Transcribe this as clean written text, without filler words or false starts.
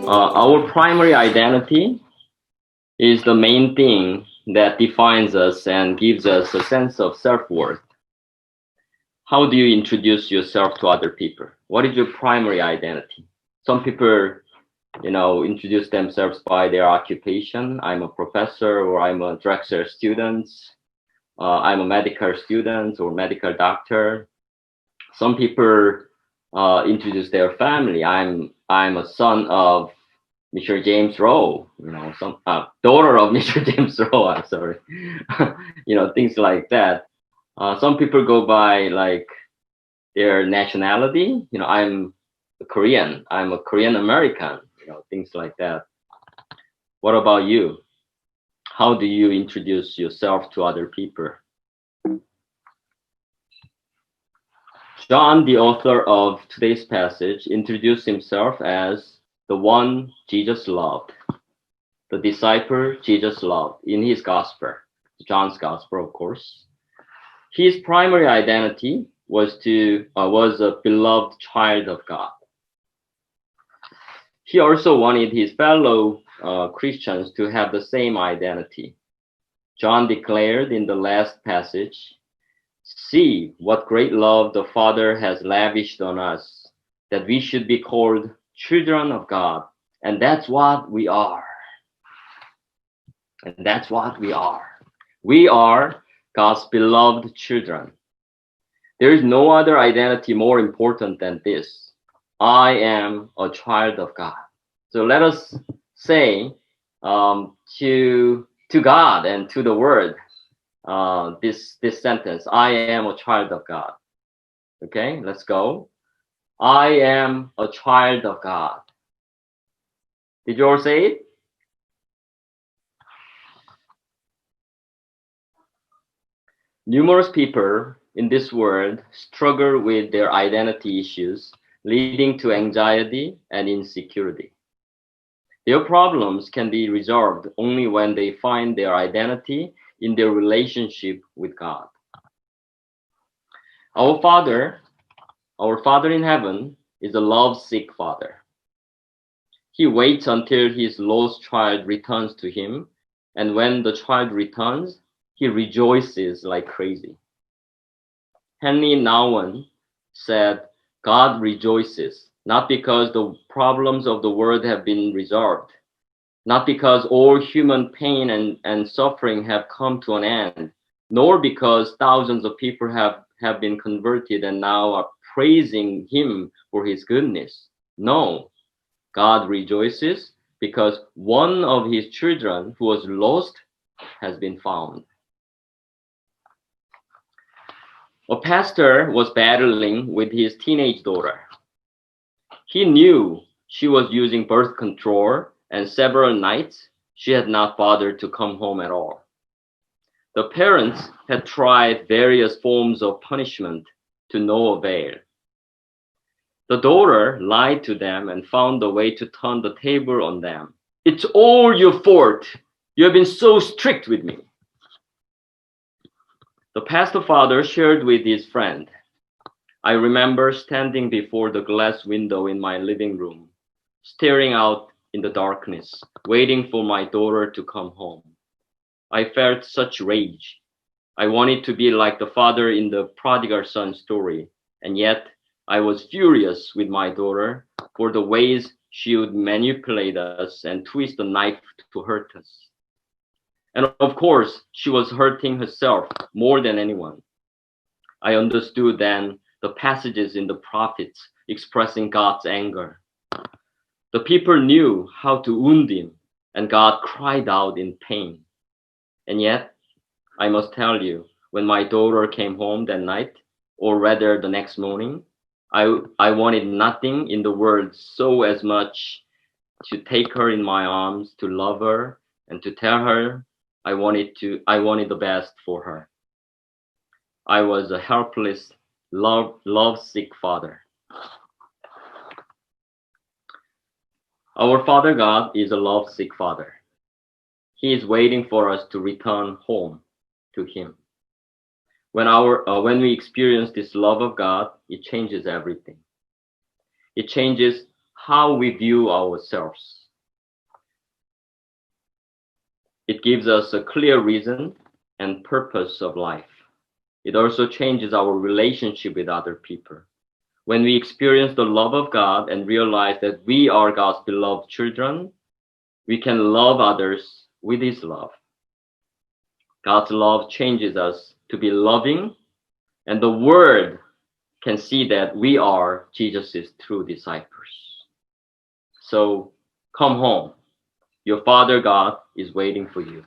Our primary identity is the main thing that defines us and gives us a sense of self-worth. How do you introduce yourself to other people? What is your primary identity? Some people, introduce themselves by their occupation. I'm a professor, or I'm a Drexel student. I'm a medical student or medical doctor. Some people introduce their family. I'm a son of Mr. James Rowe, some daughter of Mr. James Rowe. I'm sorry, things like that. Some people go by like their nationality. I'm a Korean. I'm a Korean American. Things like that. What about you? How do you introduce yourself to other people? John, the author of today's passage, introduced himself as the one Jesus loved, the disciple Jesus loved in his gospel, John's gospel, of course. His primary identity was a beloved child of God. He also wanted his fellow Christians to have the same identity. John declared in the last passage, "See what great love the Father has lavished on us, that we should be called children of God." And that's what we are. And that's what we are. We are God's beloved children. There is no other identity more important than this. I am a child of God. So let us say to God and to the Word, this sentence, I am a child of God. Okay, let's go. I am a child of God. Did you all say it? Numerous people in this world struggle with their identity issues, leading to anxiety and insecurity. Their problems can be resolved only when they find their identity in their relationship with God. Our Father in heaven, is a love-sick Father. He waits until his lost child returns to him, and when the child returns, he rejoices like crazy. Henry Nouwen said, God rejoices, not because the problems of the world have been resolved, not because all human pain and suffering have come to an end, nor because thousands of people have been converted and now are praising him for his goodness. No, God rejoices because one of his children who was lost has been found. A pastor was battling with his teenage daughter. He knew she was using birth control, and several nights she had not bothered to come home at all. The parents had tried various forms of punishment to no avail. The daughter lied to them and found a way to turn the table on them. It's all your fault. You have been so strict with me. The pastor father shared with his friend, I remember standing before the glass window in my living room, staring out in the darkness, waiting for my daughter to come home. I felt such rage. I wanted to be like the father in the prodigal son story, and yet I was furious with my daughter for the ways she would manipulate us and twist the knife to hurt us. And of course, she was hurting herself more than anyone. I understood then the passages in the prophets expressing God's anger. The people knew how to wound him, and God cried out in pain. And yet, I must tell you, when my daughter came home that night, or rather the next morning, I wanted nothing in the world so as much to take her in my arms, to love her, and to tell her I wanted the best for her. I was a helpless, love-sick father. Our Father God is a love-sick Father. He is waiting for us to return home to Him. When we experience this love of God, it changes everything. It changes how we view ourselves. It gives us a clear reason and purpose of life. It also changes our relationship with other people. When we experience the love of God and realize that we are God's beloved children, we can love others with His love. God's love changes us to be loving, and the world can see that we are Jesus' true disciples. So come home. Your Father God is waiting for you.